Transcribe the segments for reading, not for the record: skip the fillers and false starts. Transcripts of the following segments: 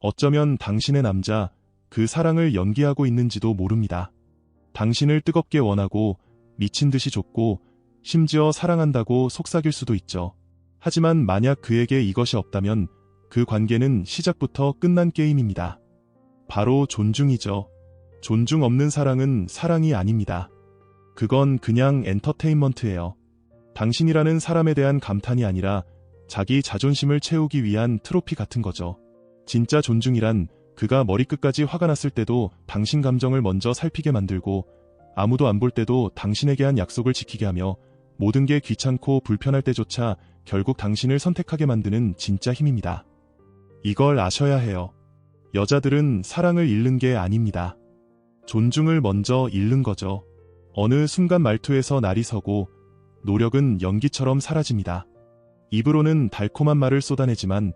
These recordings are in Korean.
어쩌면 당신의 남자, 그 사랑을 연기하고 있는지도 모릅니다. 당신을 뜨겁게 원하고 미친 듯이 줬고 심지어 사랑한다고 속삭일 수도 있죠. 하지만 만약 그에게 이것이 없다면 그 관계는 시작부터 끝난 게임입니다. 바로 존중이죠. 존중 없는 사랑은 사랑이 아닙니다. 그건 그냥 엔터테인먼트예요. 당신이라는 사람에 대한 감탄이 아니라 자기 자존심을 채우기 위한 트로피 같은 거죠. 진짜 존중이란 그가 머리끝까지 화가 났을 때도 당신 감정을 먼저 살피게 만들고 아무도 안 볼 때도 당신에게 한 약속을 지키게 하며 모든 게 귀찮고 불편할 때조차 결국 당신을 선택하게 만드는 진짜 힘입니다. 이걸 아셔야 해요. 여자들은 사랑을 잃는 게 아닙니다. 존중을 먼저 잃는 거죠. 어느 순간 말투에서 날이 서고 노력은 연기처럼 사라집니다. 입으로는 달콤한 말을 쏟아내지만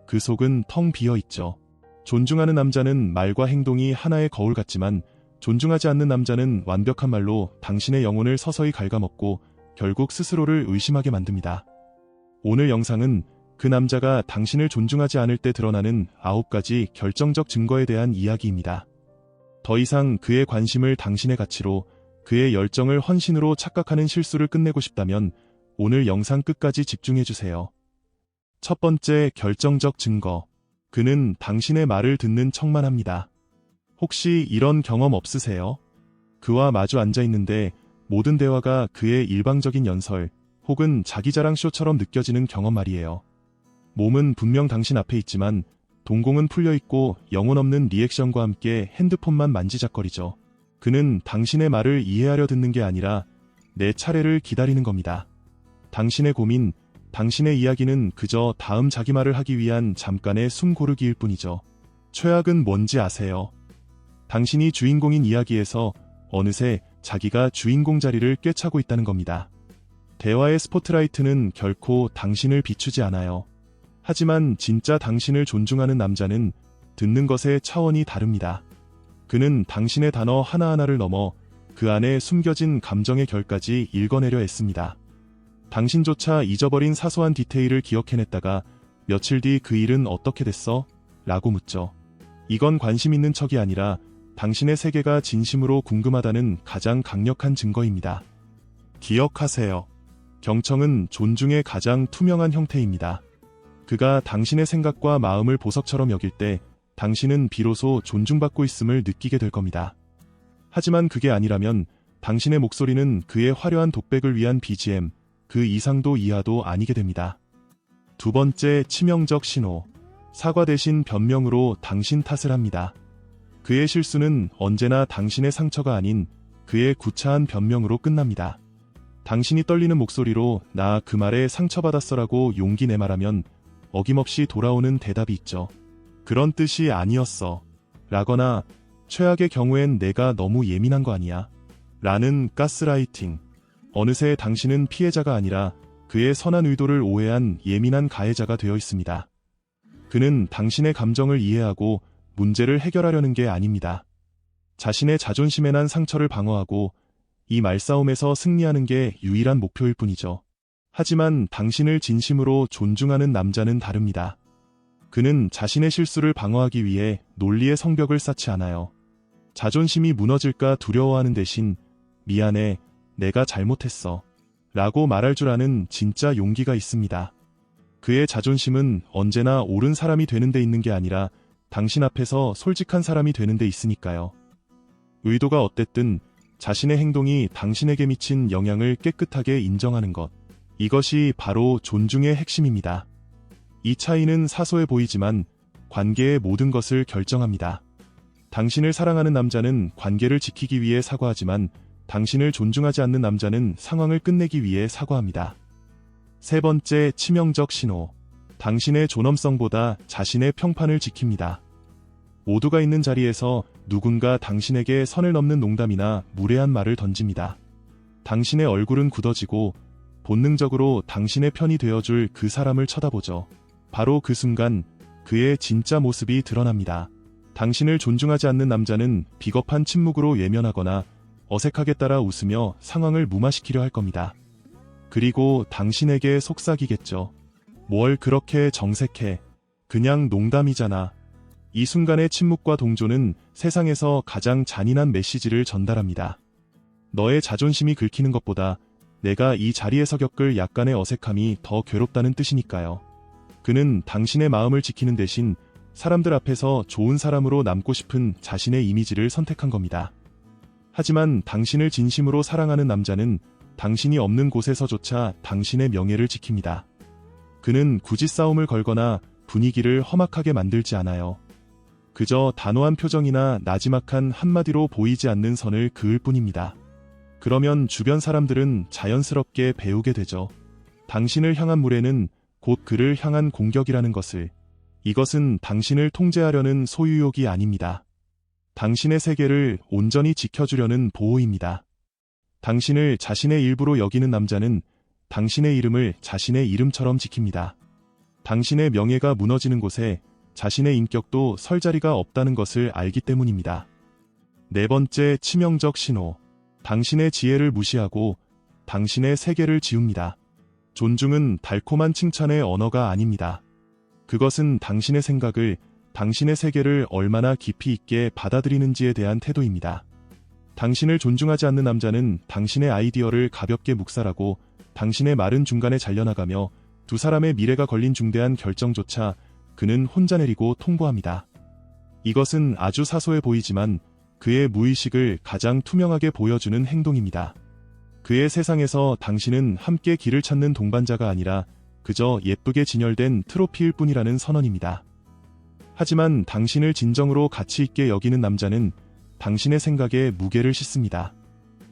그 속은 텅 비어 있죠. 존중하는 남자는 말과 행동이 하나의 거울 같지만 존중하지 않는 남자는 완벽한 말로 당신의 영혼을 서서히 갉아먹고 결국 스스로를 의심하게 만듭니다. 오늘 영상은 그 남자가 당신을 존중하지 않을 때 드러나는 9가지 결정적 증거에 대한 이야기입니다. 더 이상 그의 관심을 당신의 가치로, 그의 열정을 헌신으로 착각하는 실수를 끝내고 싶다면 오늘 영상 끝까지 집중해주세요. 첫 번째 결정적 증거. 그는 당신의 말을 듣는 척만 합니다. 혹시 이런 경험 없으세요? 그와 마주 앉아 있는데 모든 대화가 그의 일방적인 연설 혹은 자기 자랑 쇼처럼 느껴지는 경험 말이에요. 몸은 분명 당신 앞에 있지만 동공은 풀려있고 영혼 없는 리액션과 함께 핸드폰만 만지작거리죠. 그는 당신의 말을 이해하려 듣는 게 아니라 내 차례를 기다리는 겁니다. 당신의 고민, 당신의 이야기는 그저 다음 자기 말을 하기 위한 잠깐의 숨 고르기일 뿐이죠. 최악은 뭔지 아세요? 당신이 주인공인 이야기에서 어느새 자기가 주인공 자리를 꿰차고 있다는 겁니다. 대화의 스포트라이트는 결코 당신을 비추지 않아요. 하지만 진짜 당신을 존중하는 남자는 듣는 것의 차원이 다릅니다. 그는 당신의 단어 하나하나를 넘어 그 안에 숨겨진 감정의 결까지 읽어내려 애씁니다. 당신조차 잊어버린 사소한 디테일을 기억해냈다가 며칠 뒤 그 일은 어떻게 됐어? 라고 묻죠. 이건 관심 있는 척이 아니라 당신의 세계가 진심으로 궁금하다는 가장 강력한 증거입니다. 기억하세요. 경청은 존중의 가장 투명한 형태입니다. 그가 당신의 생각과 마음을 보석처럼 여길 때 당신은 비로소 존중받고 있음을 느끼게 될 겁니다. 하지만 그게 아니라면 당신의 목소리는 그의 화려한 독백을 위한 BGM, 그 이상도 이하도 아니게 됩니다. 두 번째 치명적 신호. 사과 대신 변명으로 당신 탓을 합니다. 그의 실수는 언제나 당신의 상처가 아닌 그의 구차한 변명으로 끝납니다. 당신이 떨리는 목소리로 나 그 말에 상처받았어라고 용기 내 말하면 어김없이 돌아오는 대답이 있죠. 그런 뜻이 아니었어. 라거나 최악의 경우엔 내가 너무 예민한 거 아니야. 라는 가스라이팅. 어느새 당신은 피해자가 아니라 그의 선한 의도를 오해한 예민한 가해자가 되어 있습니다. 그는 당신의 감정을 이해하고 문제를 해결하려는 게 아닙니다. 자신의 자존심에 난 상처를 방어하고 이 말싸움에서 승리하는 게 유일한 목표일 뿐이죠. 하지만 당신을 진심으로 존중하는 남자는 다릅니다. 그는 자신의 실수를 방어하기 위해 논리의 성벽을 쌓지 않아요. 자존심이 무너질까 두려워하는 대신 미안해, 내가 잘못했어 라고 말할 줄 아는 진짜 용기가 있습니다. 그의 자존심은 언제나 옳은 사람이 되는 데 있는 게 아니라 당신 앞에서 솔직한 사람이 되는 데 있으니까요. 의도가 어땠든 자신의 행동이 당신에게 미친 영향을 깨끗하게 인정하는 것. 이것이 바로 존중의 핵심입니다. 이 차이는 사소해 보이지만 관계의 모든 것을 결정합니다. 당신을 사랑하는 남자는 관계를 지키기 위해 사과하지만 당신을 존중하지 않는 남자는 상황을 끝내기 위해 사과합니다. 세 번째 치명적 신호. 당신의 존엄성보다 자신의 평판을 지킵니다. 모두가 있는 자리에서 누군가 당신에게 선을 넘는 농담이나 무례한 말을 던집니다. 당신의 얼굴은 굳어지고 본능적으로 당신의 편이 되어줄 그 사람을 쳐다보죠. 바로 그 순간 그의 진짜 모습이 드러납니다. 당신을 존중하지 않는 남자는 비겁한 침묵으로 외면하거나 어색하게 따라 웃으며 상황을 무마시키려 할 겁니다. 그리고 당신에게 속삭이겠죠. 뭘 그렇게 정색해. 그냥 농담이잖아. 이 순간의 침묵과 동조는 세상에서 가장 잔인한 메시지를 전달합니다. 너의 자존심이 긁히는 것보다 내가 이 자리에서 겪을 약간의 어색함이 더 괴롭다는 뜻이니까요. 그는 당신의 마음을 지키는 대신 사람들 앞에서 좋은 사람으로 남고 싶은 자신의 이미지를 선택한 겁니다. 하지만 당신을 진심으로 사랑하는 남자는 당신이 없는 곳에서조차 당신의 명예를 지킵니다. 그는 굳이 싸움을 걸거나 분위기를 험악하게 만들지 않아요. 그저 단호한 표정이나 나지막한 한마디로 보이지 않는 선을 그을 뿐입니다. 그러면 주변 사람들은 자연스럽게 배우게 되죠. 당신을 향한 무례는 곧 그를 향한 공격이라는 것을. 이것은 당신을 통제하려는 소유욕이 아닙니다. 당신의 세계를 온전히 지켜주려는 보호입니다. 당신을 자신의 일부로 여기는 남자는 당신의 이름을 자신의 이름처럼 지킵니다. 당신의 명예가 무너지는 곳에 자신의 인격도 설 자리가 없다는 것을 알기 때문입니다. 네 번째 치명적 신호. 당신의 지혜를 무시하고 당신의 세계를 지웁니다. 존중은 달콤한 칭찬의 언어가 아닙니다. 그것은 당신의 생각을, 당신의 세계를 얼마나 깊이 있게 받아들이는지에 대한 태도입니다. 당신을 존중하지 않는 남자는 당신의 아이디어를 가볍게 묵살하고 당신의 말은 중간에 잘려나가며 두 사람의 미래가 걸린 중대한 결정조차 그는 혼자 내리고 통보합니다. 이것은 아주 사소해 보이지만 그의 무의식을 가장 투명하게 보여주는 행동입니다. 그의 세상에서 당신은 함께 길을 찾는 동반자가 아니라 그저 예쁘게 진열된 트로피일 뿐이라는 선언입니다. 하지만 당신을 진정으로 가치 있게 여기는 남자는 당신의 생각에 무게를 싣습니다.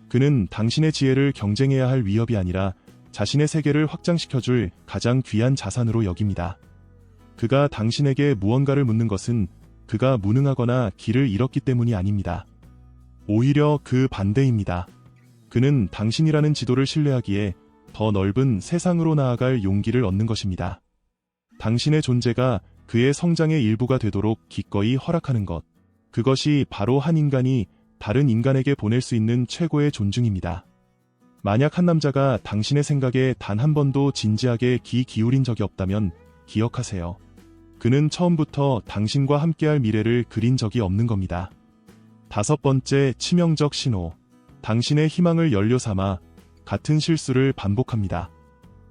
그는 당신의 지혜를 경쟁해야 할 위협이 아니라 자신의 세계를 확장시켜줄 가장 귀한 자산으로 여깁니다. 그가 당신에게 무언가를 묻는 것은 그가 무능하거나 길을 잃었기 때문이 아닙니다. 오히려 그 반대입니다. 그는 당신이라는 지도를 신뢰하기에 더 넓은 세상으로 나아갈 용기를 얻는 것입니다. 당신의 존재가 그의 성장의 일부가 되도록 기꺼이 허락하는 것. 그것이 바로 한 인간이 다른 인간에게 보낼 수 있는 최고의 존중입니다. 만약 한 남자가 당신의 생각에 단 한 번도 진지하게 귀 기울인 적이 없다면 기억하세요. 그는 처음부터 당신과 함께할 미래를 그린 적이 없는 겁니다. 다섯 번째 치명적 신호. 당신의 희망을 연료 삼아 같은 실수를 반복합니다.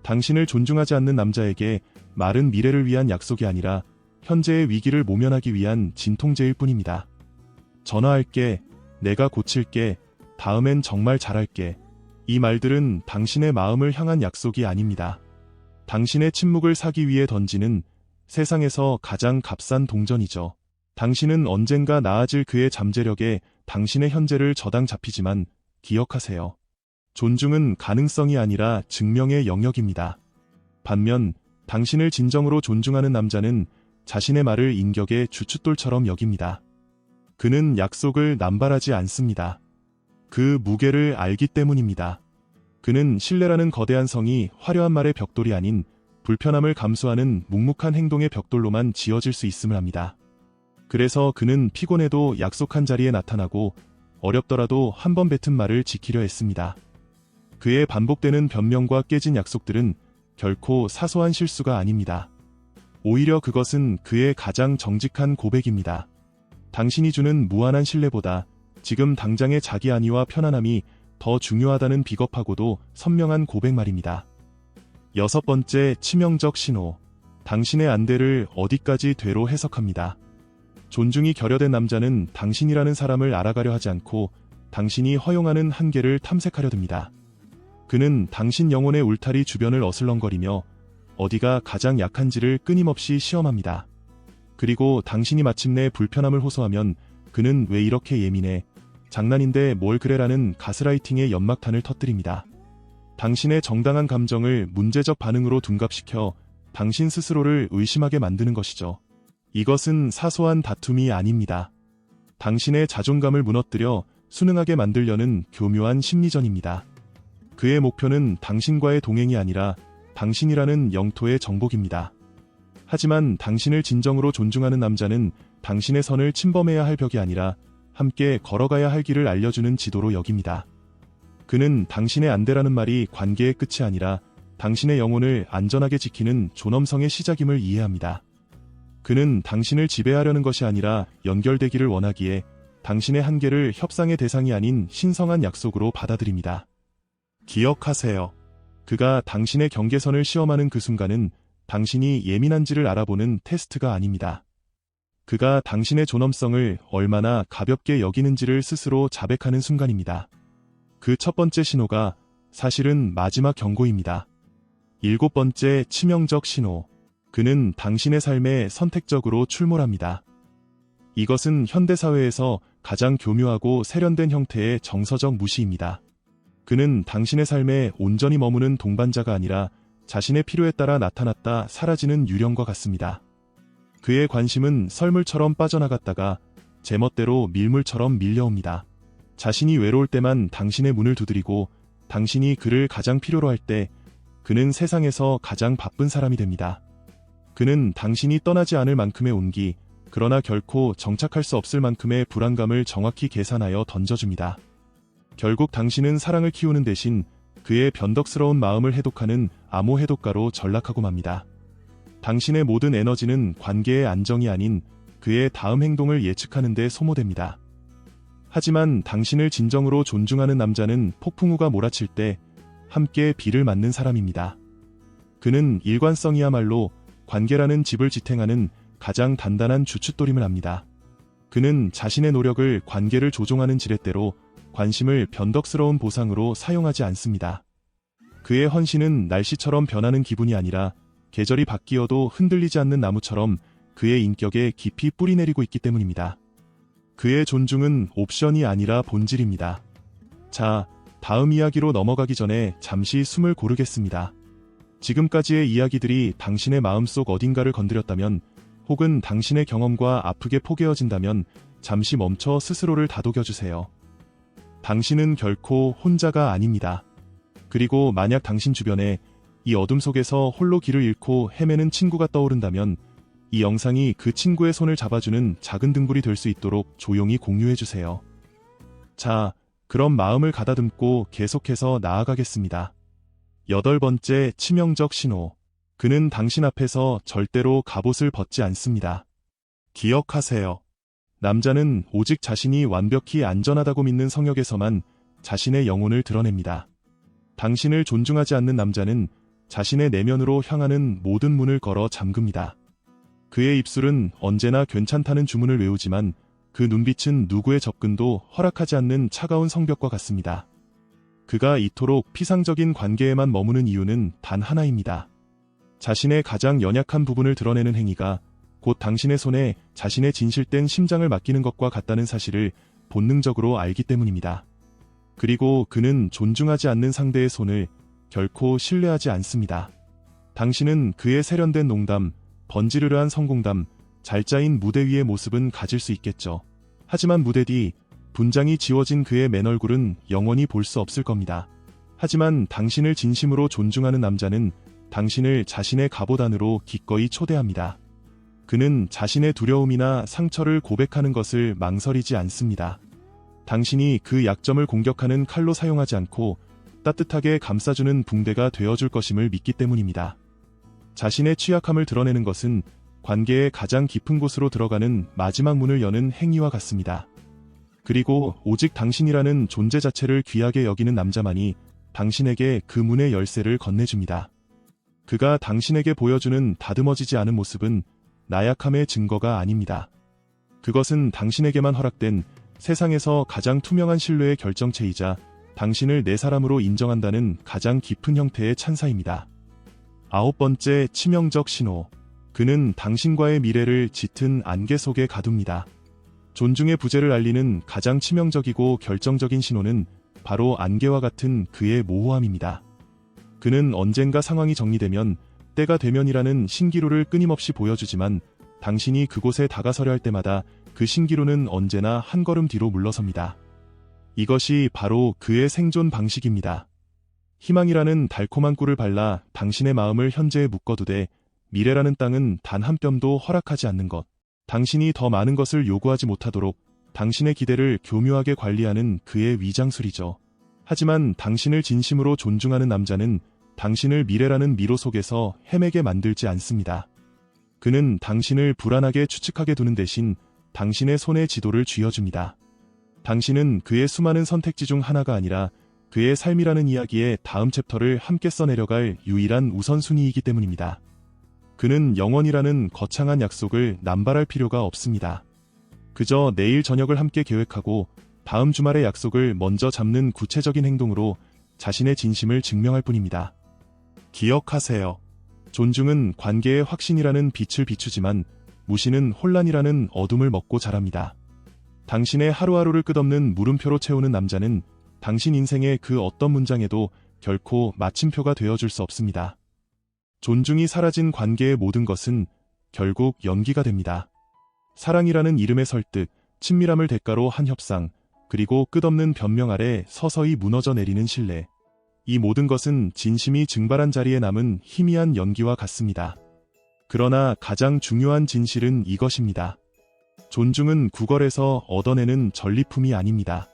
당신을 존중하지 않는 남자에게 말은 미래를 위한 약속이 아니라 현재의 위기를 모면하기 위한 진통제일 뿐입니다. 전화할게, 내가 고칠게, 다음엔 정말 잘할게. 이 말들은 당신의 마음을 향한 약속이 아닙니다. 당신의 침묵을 사기 위해 던지는 세상에서 가장 값싼 동전이죠. 당신은 언젠가 나아질 그의 잠재력에 당신의 현재를 저당 잡히지만 기억하세요. 존중은 가능성이 아니라 증명의 영역입니다. 반면 당신을 진정으로 존중하는 남자는 자신의 말을 인격의 주춧돌처럼 여깁니다. 그는 약속을 남발하지 않습니다. 그 무게를 알기 때문입니다. 그는 신뢰라는 거대한 성이 화려한 말의 벽돌이 아닌 불편함을 감수하는 묵묵한 행동의 벽돌로만 지어질 수 있음을 합니다. 그래서 그는 피곤해도 약속한 자리에 나타나고 어렵더라도 한 번 뱉은 말을 지키려 했습니다. 그의 반복되는 변명과 깨진 약속들은 결코 사소한 실수가 아닙니다. 오히려 그것은 그의 가장 정직한 고백입니다. 당신이 주는 무한한 신뢰보다 지금 당장의 자기 안위와 편안함이 더 중요하다는 비겁하고도 선명한 고백 말입니다. 여섯 번째 치명적 신호. 당신의 안대를 어디까지 되로 해석합니다. 존중이 결여된 남자는 당신이라는 사람을 알아가려 하지 않고 당신이 허용하는 한계를 탐색하려 듭니다. 그는 당신 영혼의 울타리 주변을 어슬렁거리며 어디가 가장 약한지를 끊임없이 시험합니다. 그리고 당신이 마침내 불편함을 호소하면 그는 왜 이렇게 예민해? 장난인데 뭘 그래라는 가스라이팅의 연막탄을 터뜨립니다. 당신의 정당한 감정을 문제적 반응으로 둔갑시켜 당신 스스로를 의심하게 만드는 것이죠. 이것은 사소한 다툼이 아닙니다. 당신의 자존감을 무너뜨려 순응하게 만들려는 교묘한 심리전입니다. 그의 목표는 당신과의 동행이 아니라 당신이라는 영토의 정복입니다. 하지만 당신을 진정으로 존중하는 남자는 당신의 선을 침범해야 할 벽이 아니라 함께 걸어가야 할 길을 알려주는 지도로 여깁니다. 그는 당신의 안대라는 말이 관계의 끝이 아니라 당신의 영혼을 안전하게 지키는 존엄성의 시작임을 이해합니다. 그는 당신을 지배하려는 것이 아니라 연결되기를 원하기에 당신의 한계를 협상의 대상이 아닌 신성한 약속으로 받아들입니다. 기억하세요. 그가 당신의 경계선을 시험하는 그 순간은 당신이 예민한지를 알아보는 테스트가 아닙니다. 그가 당신의 존엄성을 얼마나 가볍게 여기는지를 스스로 자백하는 순간입니다. 그 첫 번째 신호가 사실은 마지막 경고입니다. 7번째 치명적 신호. 그는 당신의 삶에 선택적으로 출몰합니다. 이것은 현대사회에서 가장 교묘하고 세련된 형태의 정서적 무시입니다. 그는 당신의 삶에 온전히 머무는 동반자가 아니라 자신의 필요에 따라 나타났다 사라지는 유령과 같습니다. 그의 관심은 썰물처럼 빠져나갔다가 제멋대로 밀물처럼 밀려옵니다. 자신이 외로울 때만 당신의 문을 두드리고 당신이 그를 가장 필요로 할 때 그는 세상에서 가장 바쁜 사람이 됩니다. 그는 당신이 떠나지 않을 만큼의 온기, 그러나 결코 정착할 수 없을 만큼의 불안감을 정확히 계산하여 던져줍니다. 결국 당신은 사랑을 키우는 대신 그의 변덕스러운 마음을 해독하는 암호 해독가로 전락하고 맙니다. 당신의 모든 에너지는 관계의 안정이 아닌 그의 다음 행동을 예측하는 데 소모됩니다. 하지만 당신을 진정으로 존중하는 남자는 폭풍우가 몰아칠 때 함께 비를 맞는 사람입니다. 그는 일관성이야말로 관계라는 집을 지탱하는 가장 단단한 주춧돌임을 압니다. 그는 자신의 노력을 관계를 조종하는 지렛대로 관심을 변덕스러운 보상으로 사용하지 않습니다. 그의 헌신은 날씨처럼 변하는 기분이 아니라 계절이 바뀌어도 흔들리지 않는 나무처럼 그의 인격에 깊이 뿌리내리고 있기 때문입니다. 그의 존중은 옵션이 아니라 본질입니다. 자, 다음 이야기로 넘어가기 전에 잠시 숨을 고르겠습니다. 지금까지의 이야기들이 당신의 마음속 어딘가를 건드렸다면, 혹은 당신의 경험과 아프게 포개어진다면 잠시 멈춰 스스로를 다독여주세요. 당신은 결코 혼자가 아닙니다. 그리고 만약 당신 주변에 이 어둠 속에서 홀로 길을 잃고 헤매는 친구가 떠오른다면 이 영상이 그 친구의 손을 잡아주는 작은 등불이 될 수 있도록 조용히 공유해주세요. 자, 그럼 마음을 가다듬고 계속해서 나아가겠습니다. 8번째 치명적 신호. 그는 당신 앞에서 절대로 갑옷을 벗지 않습니다. 기억하세요. 남자는 오직 자신이 완벽히 안전하다고 믿는 성역에서만 자신의 영혼을 드러냅니다. 당신을 존중하지 않는 남자는 자신의 내면으로 향하는 모든 문을 걸어 잠깁니다. 그의 입술은 언제나 괜찮다는 주문을 외우지만 그 눈빛은 누구의 접근도 허락하지 않는 차가운 성벽과 같습니다. 그가 이토록 피상적인 관계에만 머무는 이유는 단 하나입니다. 자신의 가장 연약한 부분을 드러내는 행위가 곧 당신의 손에 자신의 진실된 심장을 맡기는 것과 같다는 사실을 본능적으로 알기 때문입니다. 그리고 그는 존중하지 않는 상대의 손을 결코 신뢰하지 않습니다. 당신은 그의 세련된 농담, 번지르르한 성공담, 잘 짜인 무대 위의 모습은 가질 수 있겠죠. 하지만 무대 뒤 분장이 지워진 그의 맨 얼굴은 영원히 볼 수 없을 겁니다. 하지만 당신을 진심으로 존중하는 남자는 당신을 자신의 갑옷 안으로 기꺼이 초대합니다. 그는 자신의 두려움이나 상처를 고백하는 것을 망설이지 않습니다. 당신이 그 약점을 공격하는 칼로 사용하지 않고 따뜻하게 감싸주는 붕대가 되어줄 것임을 믿기 때문입니다. 자신의 취약함을 드러내는 것은 관계의 가장 깊은 곳으로 들어가는 마지막 문을 여는 행위와 같습니다. 그리고 오직 당신이라는 존재 자체를 귀하게 여기는 남자만이 당신에게 그 문의 열쇠를 건네줍니다. 그가 당신에게 보여주는 다듬어지지 않은 모습은 나약함의 증거가 아닙니다. 그것은 당신에게만 허락된 세상에서 가장 투명한 신뢰의 결정체이자 당신을 내 사람으로 인정한다는 가장 깊은 형태의 찬사입니다. 9번째 치명적 신호. 그는 당신과의 미래를 짙은 안개 속에 가둡니다. 존중의 부재를 알리는 가장 치명적이고 결정적인 신호는 바로 안개와 같은 그의 모호함입니다. 그는 언젠가 상황이 정리되면 때가 되면이라는 신기루를 끊임없이 보여주지만 당신이 그곳에 다가서려 할 때마다 그 신기루는 언제나 한 걸음 뒤로 물러섭니다. 이것이 바로 그의 생존 방식입니다. 희망이라는 달콤한 꿀을 발라 당신의 마음을 현재에 묶어두되 미래라는 땅은 단 한 뼘도 허락하지 않는 것. 당신이 더 많은 것을 요구하지 못하도록 당신의 기대를 교묘하게 관리하는 그의 위장술이죠. 하지만 당신을 진심으로 존중하는 남자는 당신을 미래라는 미로 속에서 헤매게 만들지 않습니다. 그는 당신을 불안하게 추측하게 두는 대신 당신의 손에 지도를 쥐어줍니다. 당신은 그의 수많은 선택지 중 하나가 아니라 그의 삶이라는 이야기의 다음 챕터를 함께 써내려갈 유일한 우선순위이기 때문입니다. 그는 영원이라는 거창한 약속을 남발할 필요가 없습니다. 그저 내일 저녁을 함께 계획하고 다음 주말의 약속을 먼저 잡는 구체적인 행동으로 자신의 진심을 증명할 뿐입니다. 기억하세요. 존중은 관계의 확신이라는 빛을 비추지만 무시는 혼란이라는 어둠을 먹고 자랍니다. 당신의 하루하루를 끝없는 물음표로 채우는 남자는 당신 인생의 그 어떤 문장에도 결코 마침표가 되어줄 수 없습니다. 존중이 사라진 관계의 모든 것은 결국 연기가 됩니다. 사랑이라는 이름의 설득, 친밀함을 대가로 한 협상, 그리고 끝없는 변명 아래 서서히 무너져 내리는 신뢰. 이 모든 것은 진심이 증발한 자리에 남은 희미한 연기와 같습니다. 그러나 가장 중요한 진실은 이것입니다. 존중은 구걸에서 얻어내는 전리품이 아닙니다.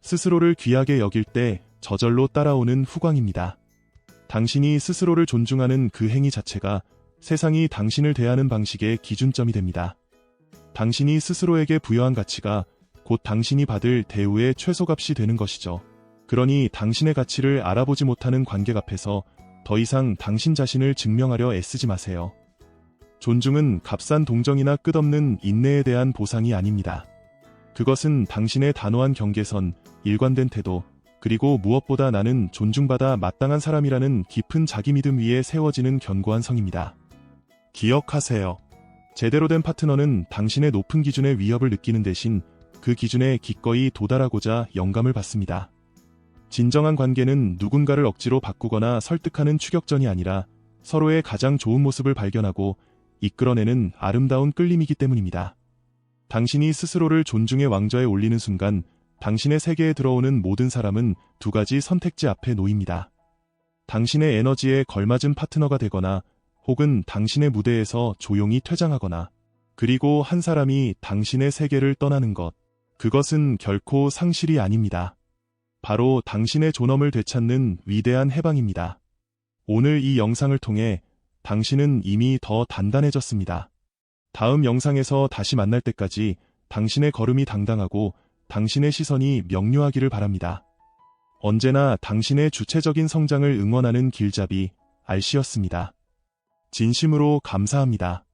스스로를 귀하게 여길 때 저절로 따라오는 후광입니다. 당신이 스스로를 존중하는 그 행위 자체가 세상이 당신을 대하는 방식의 기준점이 됩니다. 당신이 스스로에게 부여한 가치가 곧 당신이 받을 대우의 최소값이 되는 것이죠. 그러니 당신의 가치를 알아보지 못하는 관객 앞에서 더 이상 당신 자신을 증명하려 애쓰지 마세요. 존중은 값싼 동정이나 끝없는 인내에 대한 보상이 아닙니다. 그것은 당신의 단호한 경계선, 일관된 태도, 그리고 무엇보다 나는 존중받아 마땅한 사람이라는 깊은 자기 믿음 위에 세워지는 견고한 성입니다. 기억하세요. 제대로 된 파트너는 당신의 높은 기준의 위협을 느끼는 대신 그 기준에 기꺼이 도달하고자 영감을 받습니다. 진정한 관계는 누군가를 억지로 바꾸거나 설득하는 추격전이 아니라 서로의 가장 좋은 모습을 발견하고 이끌어내는 아름다운 끌림이기 때문입니다. 당신이 스스로를 존중의 왕좌에 올리는 순간 당신의 세계에 들어오는 모든 사람은 두 가지 선택지 앞에 놓입니다. 당신의 에너지에 걸맞은 파트너가 되거나 혹은 당신의 무대에서 조용히 퇴장하거나, 그리고 한 사람이 당신의 세계를 떠나는 것. 그것은 결코 상실이 아닙니다. 바로 당신의 존엄을 되찾는 위대한 해방입니다. 오늘 이 영상을 통해 당신은 이미 더 단단해졌습니다. 다음 영상에서 다시 만날 때까지 당신의 걸음이 당당하고 당신의 시선이 명료하기를 바랍니다. 언제나 당신의 주체적인 성장을 응원하는 길잡이, RC였습니다. 진심으로 감사합니다.